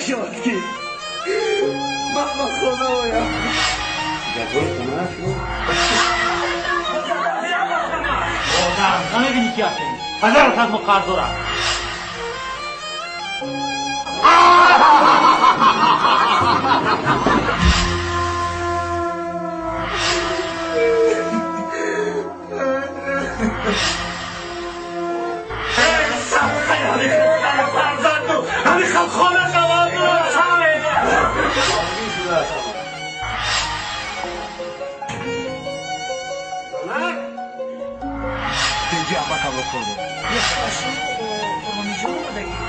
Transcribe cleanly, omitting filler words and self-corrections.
شاتکی من خدایا آدم نمیبینی کی هستی؟ هزار از مقرر دارم همین خلخانه قوام اینجا همه کم بکنه یه خواهشون قرآنیجون رو بگیر